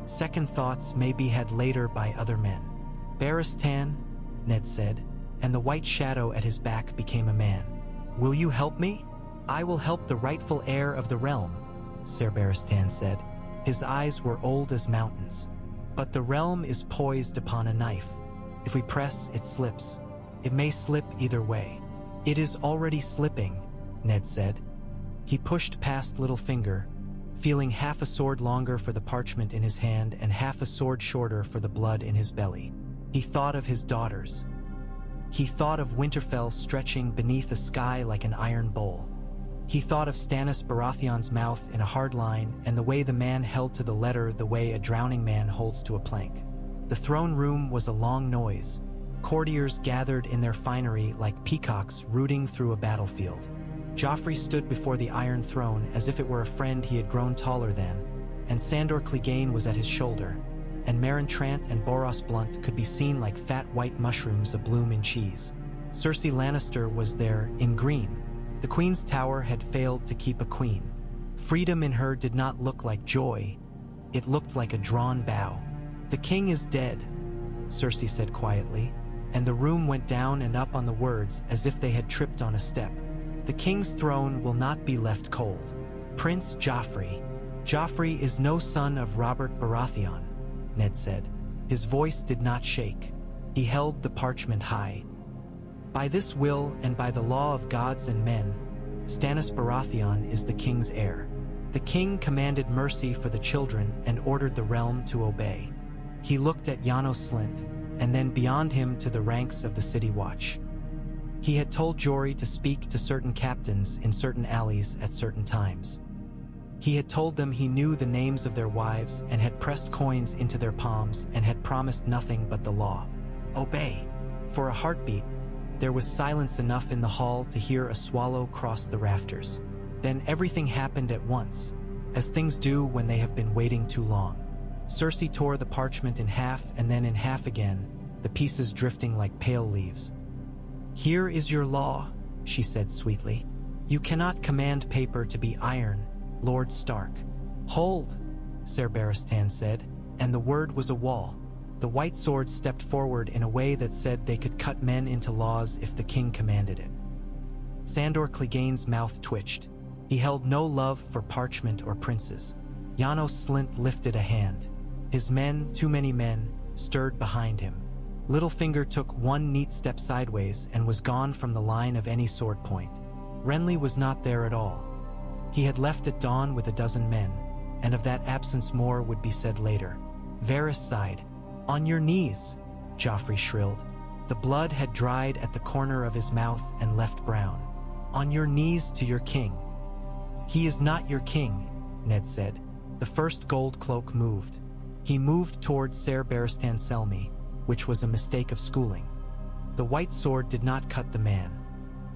Second thoughts may be had later by other men." "Barristan," Ned said, and the white shadow at his back became a man. "Will you help me?" "I will help the rightful heir of the realm," Ser Barristan said. His eyes were old as mountains. But the realm is poised upon a knife. If we press, it slips. It may slip either way. It is already slipping, Ned said. He pushed past Littlefinger, feeling half a sword longer for the parchment in his hand and half a sword shorter for the blood in his belly. He thought of his daughters. He thought of Winterfell stretching beneath a sky like an iron bowl. He thought of Stannis Baratheon's mouth in a hard line and the way the man held to the letter the way a drowning man holds to a plank. The throne room was a long noise. Courtiers gathered in their finery like peacocks rooting through a battlefield. Joffrey stood before the Iron Throne as if it were a friend he had grown taller than, and Sandor Clegane was at his shoulder, and Meryn Trant and Boros Blunt could be seen like fat white mushrooms abloom in cheese. Cersei Lannister was there, in green. The Queen's Tower had failed to keep a queen. Freedom in her did not look like joy. It looked like a drawn bow. "The king is dead," Cersei said quietly, and the room went down and up on the words as if they had tripped on a step. "The king's throne will not be left cold. Prince Joffrey. Joffrey is no son of Robert Baratheon," Ned said. His voice did not shake. He held the parchment high. "By this will and by the law of gods and men, Stannis Baratheon is the king's heir." The king commanded mercy for the children and ordered the realm to obey. He looked at Janos Slynt, and then beyond him to the ranks of the city watch. He had told Jory to speak to certain captains in certain alleys at certain times. He had told them he knew the names of their wives and had pressed coins into their palms and had promised nothing but the law. Obey. For a heartbeat, there was silence enough in the hall to hear a swallow cross the rafters. Then everything happened at once, as things do when they have been waiting too long. Cersei tore the parchment in half and then in half again, the pieces drifting like pale leaves. "Here is your law," she said sweetly. "You cannot command paper to be iron, Lord Stark." "Hold," Ser Barristan said, and the word was a wall. The white sword stepped forward in a way that said they could cut men into laws if the king commanded it. Sandor Clegane's mouth twitched. He held no love for parchment or princes. Janos Slynt lifted a hand. His men, too many men, stirred behind him. Littlefinger took one neat step sideways and was gone from the line of any sword point. Renly was not there at all. He had left at dawn with a dozen men, and of that absence more would be said later. Varys sighed. "On your knees," Joffrey shrilled. The blood had dried at the corner of his mouth and left brown. "On your knees to your king." "He is not your king," Ned said. The first gold cloak moved. He moved toward Ser Barristan Selmy, which was a mistake of schooling. The white sword did not cut the man.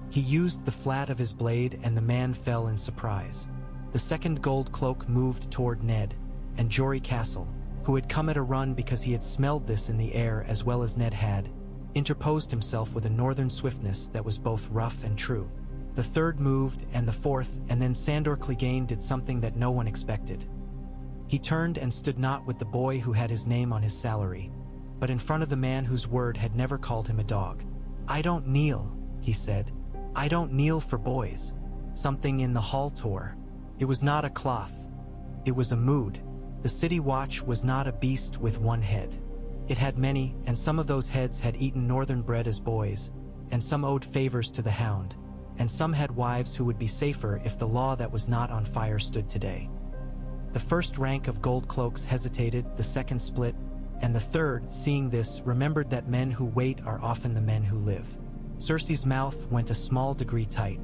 He used the flat of his blade and the man fell in surprise. The second gold cloak moved toward Ned, and Jory Castle, who had come at a run because he had smelled this in the air as well as Ned had, interposed himself with a northern swiftness that was both rough and true. The third moved, and the fourth, and then Sandor Clegane did something that no one expected. He turned and stood not with the boy who had his name on his salary, but in front of the man whose word had never called him a dog. "I don't kneel," he said. "I don't kneel for boys." Something in the hall tore. It was not a cloth. It was a mood. The city watch was not a beast with one head. It had many, and some of those heads had eaten northern bread as boys, and some owed favors to the hound, and some had wives who would be safer if the law that was not on fire stood today. The first rank of gold cloaks hesitated, the second split, and the third, seeing this, remembered that men who wait are often the men who live. Cersei's mouth went a small degree tight.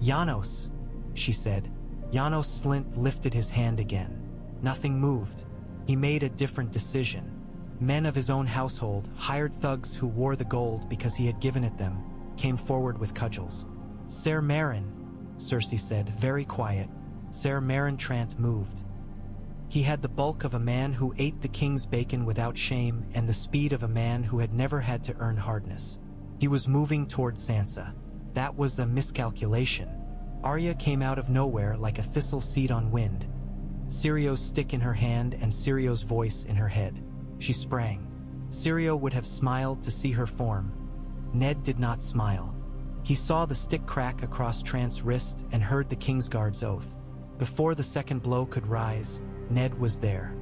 "Janos," she said. Janos Slynt lifted his hand again. Nothing moved. He made a different decision. Men of his own household, hired thugs who wore the gold because he had given it them, came forward with cudgels. "Ser Meryn," Cersei said, very quiet. Ser Meryn Trant moved. He had the bulk of a man who ate the king's bacon without shame and the speed of a man who had never had to earn hardness. He was moving toward Sansa. That was a miscalculation. Arya came out of nowhere like a thistle seed on wind. Syrio's stick in her hand and Syrio's voice in her head. She sprang. Syrio would have smiled to see her form. Ned did not smile. He saw the stick crack across Trant's wrist and heard the Kingsguard's oath. Before the second blow could rise, Ned was there.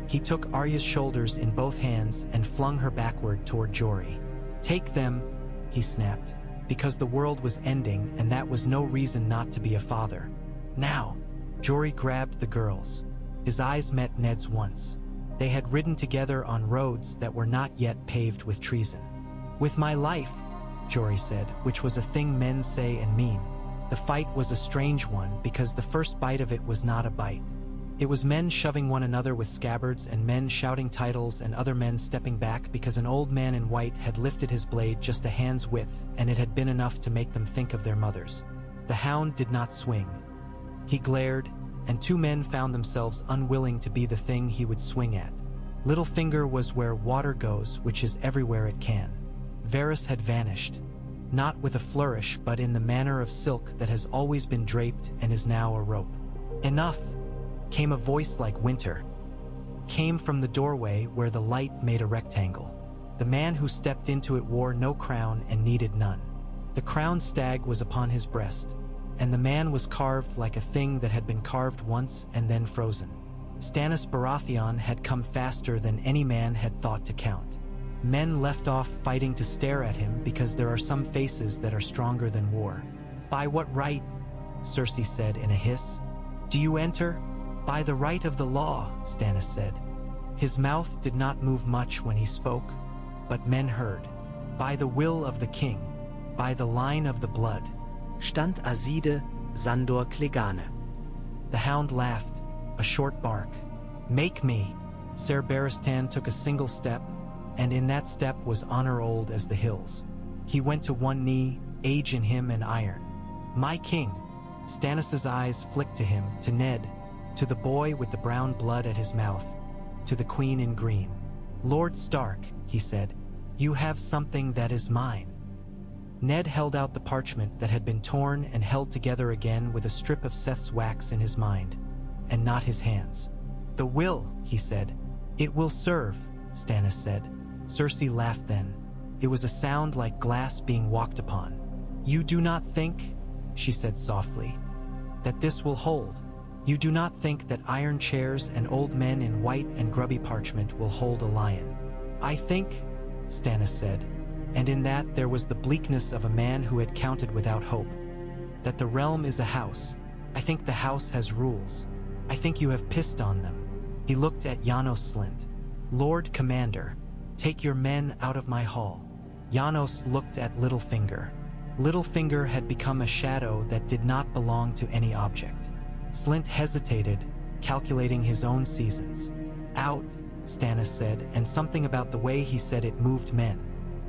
He took Arya's shoulders in both hands and flung her backward toward Jory. "Take them," he snapped, because the world was ending and that was no reason not to be a father. "Now!" Jory grabbed the girls. His eyes met Ned's once. They had ridden together on roads that were not yet paved with treason. "With my life," Jory said, which was a thing men say and mean. The fight was a strange one because the first bite of it was not a bite. It was men shoving one another with scabbards and men shouting titles and other men stepping back because an old man in white had lifted his blade just a hand's width and it had been enough to make them think of their mothers. The hound did not swing. He glared, and two men found themselves unwilling to be the thing he would swing at. Littlefinger was where water goes, which is everywhere it can. Varys had vanished, not with a flourish but in the manner of silk that has always been draped and is now a rope. "Enough!" came a voice like winter. Came from the doorway where the light made a rectangle. The man who stepped into it wore no crown and needed none. The crowned stag was upon his breast, and the man was carved like a thing that had been carved once and then frozen. Stannis Baratheon had come faster than any man had thought to count. Men left off fighting to stare at him because there are some faces that are stronger than war. "By what right?" Cersei said in a hiss. "Do you enter?" "By the right of the law," Stannis said. His mouth did not move much when he spoke, but men heard. "By the will of the king, by the line of the blood." Stand Aside, Sandor Clegane. The hound laughed, a short bark. "Make me!" Ser Barristan took a single step, and in that step was honor old as the hills. He went to one knee, age in him and iron. "My king!" Stannis's eyes flicked to him, to Ned, to the boy with the brown blood at his mouth, to the queen in green. "Lord Stark," he said, "you have something that is mine." Ned held out the parchment that had been torn and held together again with a strip of Seth's wax in his mind, and not his hands. "The will," he said. "It will serve," Stannis said. Cersei laughed then. It was a sound like glass being walked upon. "You do not think," she said softly, "that this will hold? You do not think that iron chairs and old men in white and grubby parchment will hold a lion?" "I think," Stannis said, and in that there was the bleakness of a man who had counted without hope, "that the realm is a house. I think the house has rules. I think you have pissed on them." He looked at Janos Slynt. "Lord Commander, take your men out of my hall." Janos looked at Littlefinger. Littlefinger had become a shadow that did not belong to any object. Slynt hesitated, calculating his own seasons. "Out," Stannis said, and something about the way he said it moved men.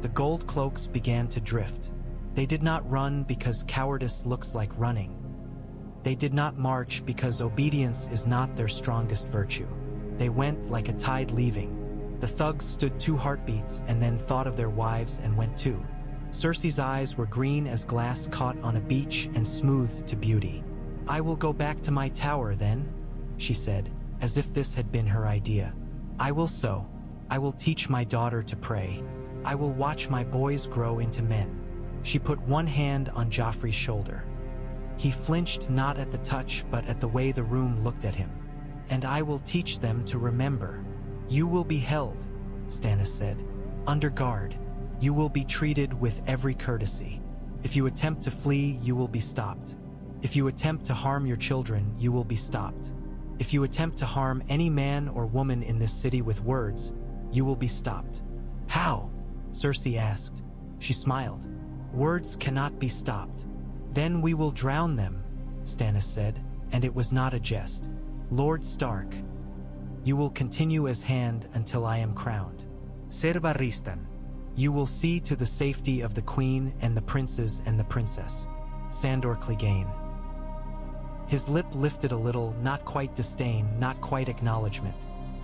The gold cloaks began to drift. They did not run because cowardice looks like running. They did not march because obedience is not their strongest virtue. They went like a tide leaving. The thugs stood 2 heartbeats and then thought of their wives and went too. Cersei's eyes were green as glass caught on a beach and smoothed to beauty. "I will go back to my tower then," she said, as if this had been her idea. "I will sew. I will teach my daughter to pray. I will watch my boys grow into men." She put one hand on Joffrey's shoulder. He flinched not at the touch but at the way the room looked at him. "And I will teach them to remember. You will be held," Stannis said, "under guard. You will be treated with every courtesy. If you attempt to flee, you will be stopped. If you attempt to harm your children, you will be stopped. If you attempt to harm any man or woman in this city with words, you will be stopped." "How?" Cersei asked. She smiled. "Words cannot be stopped." "Then we will drown them," Stannis said, and it was not a jest. "Lord Stark, you will continue as hand until I am crowned. Ser Barristan. You will see to the safety of the queen and the princes and the princess. Sandor Clegane." His lip lifted a little, not quite disdain, not quite acknowledgement.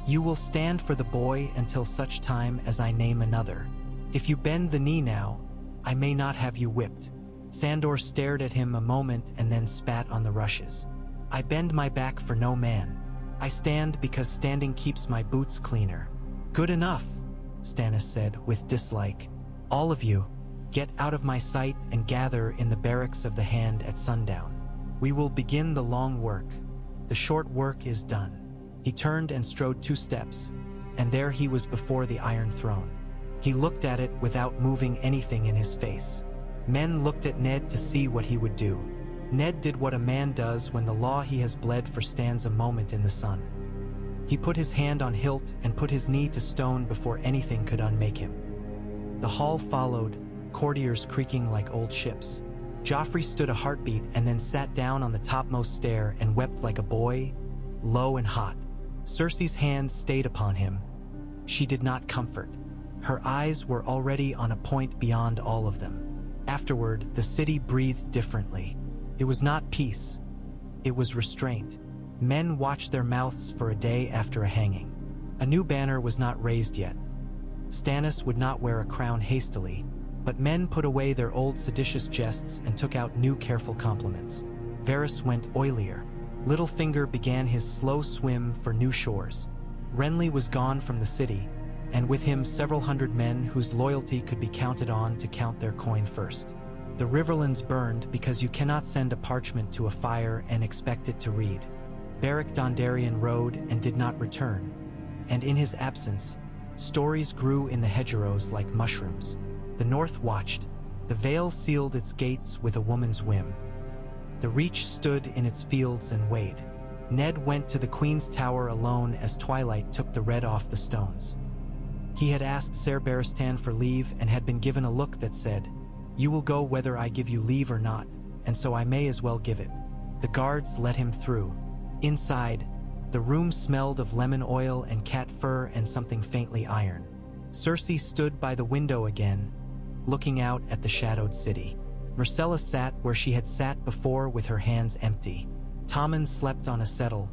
"You will stand for the boy until such time as I name another. If you bend the knee now, I may not have you whipped." Sandor stared at him a moment and then spat on the rushes. "I bend my back for no man. I stand because standing keeps my boots cleaner." "Good enough," Stannis said with dislike. "All of you, get out of my sight and gather in the barracks of the Hand at sundown." We will begin the long work. The short work is done." He turned and strode 2 steps, and there he was before the Iron Throne. He looked at it without moving anything in his face. Men looked at Ned to see what he would do. Ned did what a man does when the law he has bled for stands a moment in the sun. He put his hand on hilt and put his knee to stone before anything could unmake him. The hall followed, courtiers creaking like old ships. Joffrey stood a heartbeat and then sat down on the topmost stair and wept like a boy, low and hot. Cersei's hand stayed upon him. She did not comfort. Her eyes were already on a point beyond all of them. Afterward, the city breathed differently. It was not peace. It was restraint. Men watched their mouths for a day after a hanging. A new banner was not raised yet. Stannis would not wear a crown hastily, but men put away their old seditious jests and took out new careful compliments. Varys went oilier. Littlefinger began his slow swim for new shores. Renly was gone from the city, and with him several hundred men whose loyalty could be counted on to count their coin first. The riverlands burned because you cannot send a parchment to a fire and expect it to read. Beric Dondarrion rode and did not return, and in his absence, stories grew in the hedgerows like mushrooms. The north watched. The Vale sealed its gates with a woman's whim. The Reach stood in its fields and weighed. Ned went to the Queen's Tower alone as twilight took the red off the stones. He had asked Ser Barristan for leave and had been given a look that said, "You will go whether I give you leave or not, and so I may as well give it." The guards let him through. Inside, the room smelled of lemon oil and cat fur and something faintly iron. Cersei stood by the window again, looking out at the shadowed city. Myrcella sat where she had sat before with her hands empty. Tommen slept on a settle,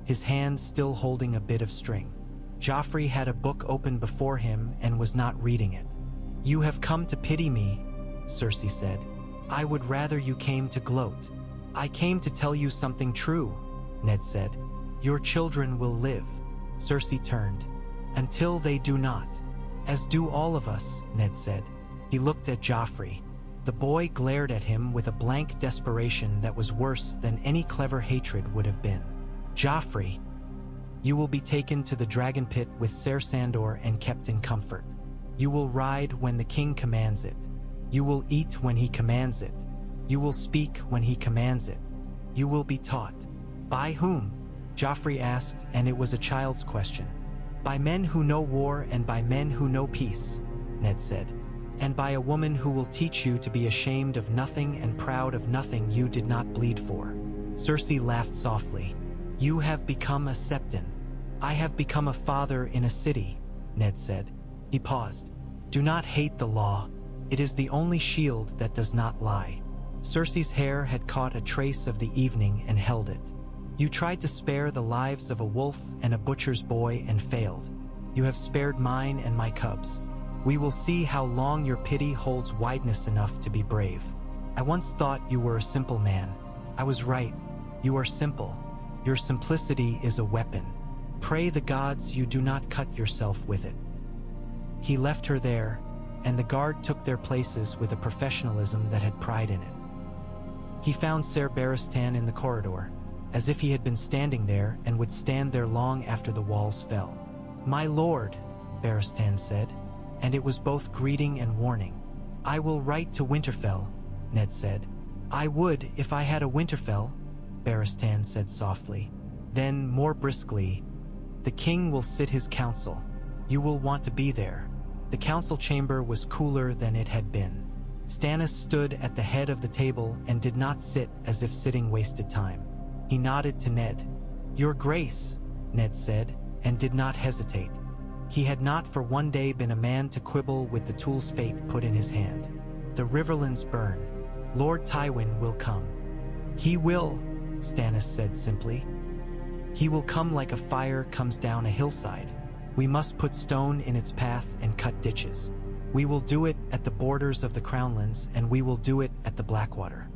his hand still holding a bit of string. Joffrey had a book open before him and was not reading it. "You have come to pity me," Cersei said. "I would rather you came to gloat." "I came to tell you something true," Ned said. "Your children will live." Cersei turned. "Until they do not. As do all of us," Ned said. He looked at Joffrey. The boy glared at him with a blank desperation that was worse than any clever hatred would have been. "Joffrey, you will be taken to the dragon pit with Ser Sandor and kept in comfort. You will ride when the king commands it. You will eat when he commands it. You will speak when he commands it. You will be taught." "By whom?" Joffrey asked, and it was a child's question. "By men who know war and by men who know peace," Ned said. "And by a woman who will teach you to be ashamed of nothing and proud of nothing you did not bleed for." Cersei laughed softly. "You have become a septon." "I have become a father in a city," Ned said. He paused. "Do not hate the law. It is the only shield that does not lie." Cersei's hair had caught a trace of the evening and held it. "You tried to spare the lives of a wolf and a butcher's boy and failed. You have spared mine and my cubs. We will see how long your pity holds wideness enough to be brave. I once thought you were a simple man. I was right. You are simple. Your simplicity is a weapon. Pray the gods you do not cut yourself with it." He left her there, and the guard took their places with a professionalism that had pride in it. He found Ser Barristan in the corridor, as if he had been standing there and would stand there long after the walls fell. "My lord," Barristan said, and it was both greeting and warning. "I will write to Winterfell," Ned said. "I would if I had a Winterfell," Barristan said softly. Then, more briskly, "The king will sit his council. You will want to be there." The council chamber was cooler than it had been. Stannis stood at the head of the table and did not sit as if sitting wasted time. He nodded to Ned. "Your Grace," Ned said, and did not hesitate. He had not for one day been a man to quibble with the tools fate put in his hand. "The riverlands burn. Lord Tywin will come." "He will," Stannis said simply. "He will come like a fire comes down a hillside. We must put stone in its path and cut ditches. We will do it at the borders of the Crownlands, and we will do it at the Blackwater.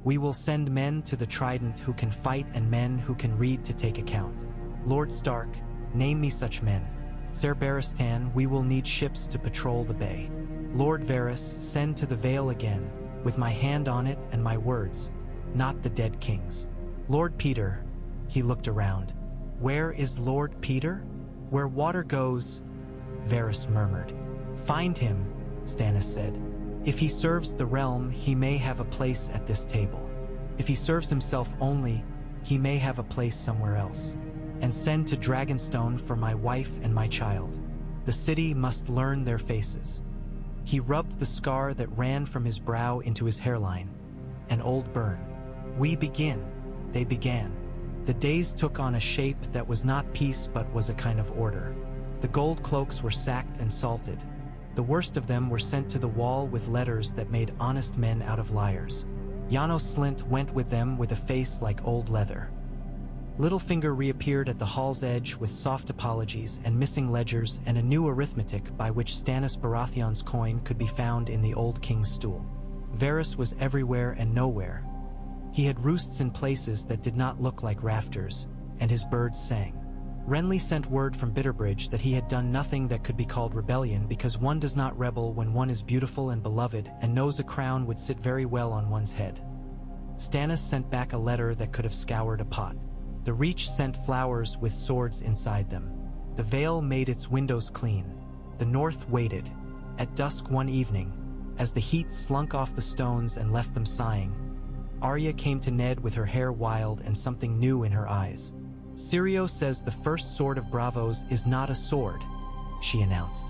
We will send men to the Trident who can fight and men who can read to take account. Lord Stark, name me such men. Ser Barristan, we will need ships to patrol the bay. Lord Varys, send to the Vale again, with my hand on it and my words. not the dead kings. Lord Peter, he looked around. Where is Lord Peter? Where water goes, Varys murmured. Find him, Stannis said. If he serves the realm, he may have a place at this table. If he serves himself only, he may have a place somewhere else. And send to Dragonstone for my wife and my child. The city must learn their faces. He rubbed the scar that ran from his brow into his hairline. An old burn. We begin. They began. The days took on a shape that was not peace but was a kind of order. The gold cloaks were sacked and salted. The worst of them were sent to the wall with letters that made honest men out of liars. Janos Slint went with them with a face like old leather. Littlefinger reappeared at the hall's edge with soft apologies and missing ledgers and a new arithmetic by which Stannis Baratheon's coin could be found in the old king's stool. Varys was everywhere and nowhere. He had roosts in places that did not look like rafters, and his birds sang. Renly sent word from Bitterbridge that he had done nothing that could be called rebellion because one does not rebel when one is beautiful and beloved and knows a crown would sit very well on one's head. Stannis sent back a letter that could have scoured a pot. The Reach sent flowers with swords inside them. The Vale made its windows clean. The North waited. At dusk one evening, as the heat slunk off the stones and left them sighing, Arya came to Ned with her hair wild and something new in her eyes. Syrio says the first sword of Braavos is not a sword, she announced.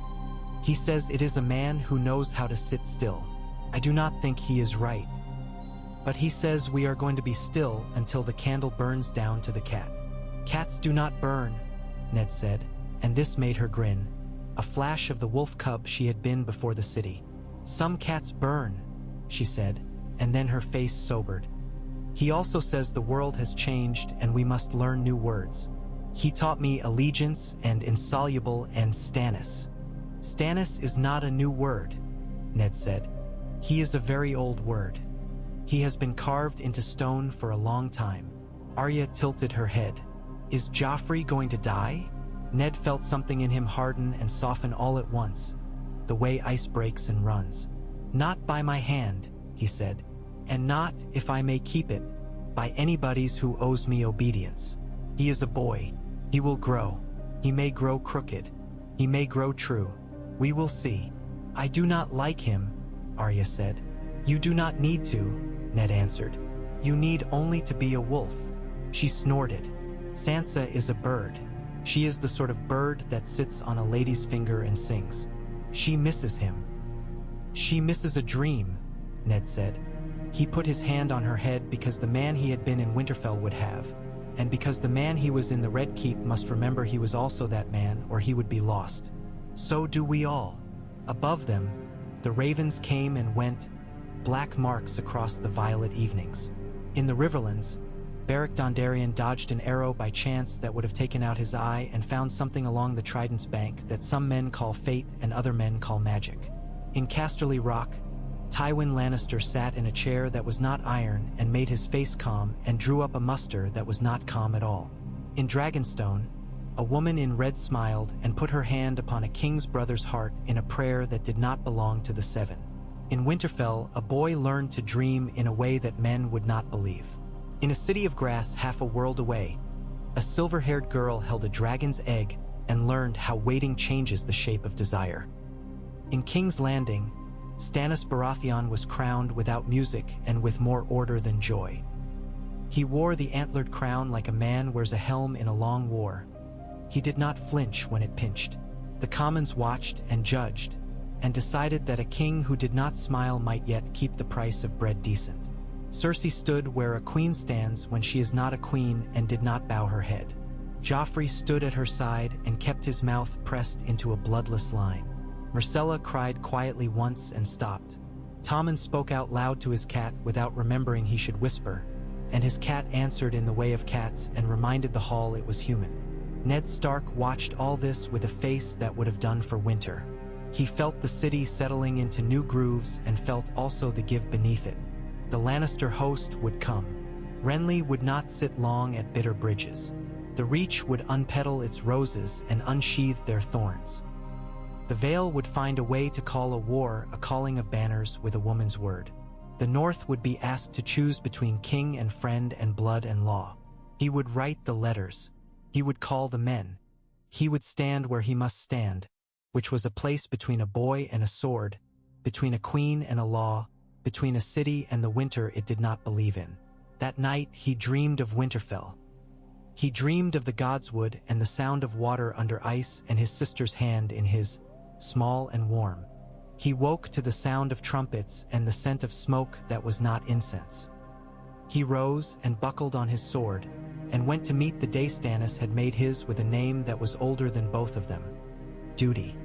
He says it is a man who knows how to sit still. I do not think he is right. But he says we are going to be still until the candle burns down to the cat. Cats do not burn, Ned said, and this made her grin. A flash of the wolf cub she had been before the city. Some cats burn, she said, and then her face sobered. He also says the world has changed and we must learn new words. He taught me allegiance and insoluble and Stannis. Stannis is not a new word, Ned said. He is a very old word. He has been carved into stone for a long time. Arya tilted her head. Is Joffrey going to die? Ned felt something in him harden and soften all at once, the way ice breaks and runs. Not by my hand, he said, and not, if I may keep it, by anybody's who owes me obedience. He is a boy. He will grow. He may grow crooked. He may grow true. We will see. I do not like him, Arya said. You do not need to, Ned answered. You need only to be a wolf. She snorted. Sansa is a bird. She is the sort of bird that sits on a lady's finger and sings. She misses him. She misses a dream, Ned said. He put his hand on her head because the man he had been in Winterfell would have, and because the man he was in the Red Keep must remember he was also that man or he would be lost. So do we all. Above them, the ravens came and went, black marks across the violet evenings. In the Riverlands, Beric Dondarrion dodged an arrow by chance that would have taken out his eye and found something along the Trident's bank that some men call fate and other men call magic. In Casterly Rock, Tywin Lannister sat in a chair that was not iron and made his face calm and drew up a muster that was not calm at all. In Dragonstone, a woman in red smiled and put her hand upon a king's brother's heart in a prayer that did not belong to the Seven. In Winterfell, a boy learned to dream in a way that men would not believe. In a city of grass half a world away, a silver-haired girl held a dragon's egg and learned how waiting changes the shape of desire. In King's Landing, Stannis Baratheon was crowned without music and with more order than joy. He wore the antlered crown like a man wears a helm in a long war. He did not flinch when it pinched. The commons watched and judged, and decided that a king who did not smile might yet keep the price of bread decent. Cersei stood where a queen stands when she is not a queen and did not bow her head. Joffrey stood at her side and kept his mouth pressed into a bloodless line. Myrcella cried quietly once and stopped. Tommen spoke out loud to his cat without remembering he should whisper, and his cat answered in the way of cats and reminded the hall it was human. Ned Stark watched all this with a face that would have done for winter. He felt the city settling into new grooves and felt also the give beneath it. The Lannister host would come. Renly would not sit long at bitter bridges. The Reach would unpetal its roses and unsheathe their thorns. The Vale would find a way to call a war a calling of banners with a woman's word. The North would be asked to choose between king and friend and blood and law. He would write the letters. He would call the men. He would stand where he must stand, which was a place between a boy and a sword, between a queen and a law, between a city and the winter it did not believe in. That night he dreamed of Winterfell. He dreamed of the godswood and the sound of water under ice and his sister's hand in his, small and warm. He woke to the sound of trumpets and the scent of smoke that was not incense. He rose and buckled on his sword, and went to meet the day Stannis had made his with a name that was older than both of them: duty.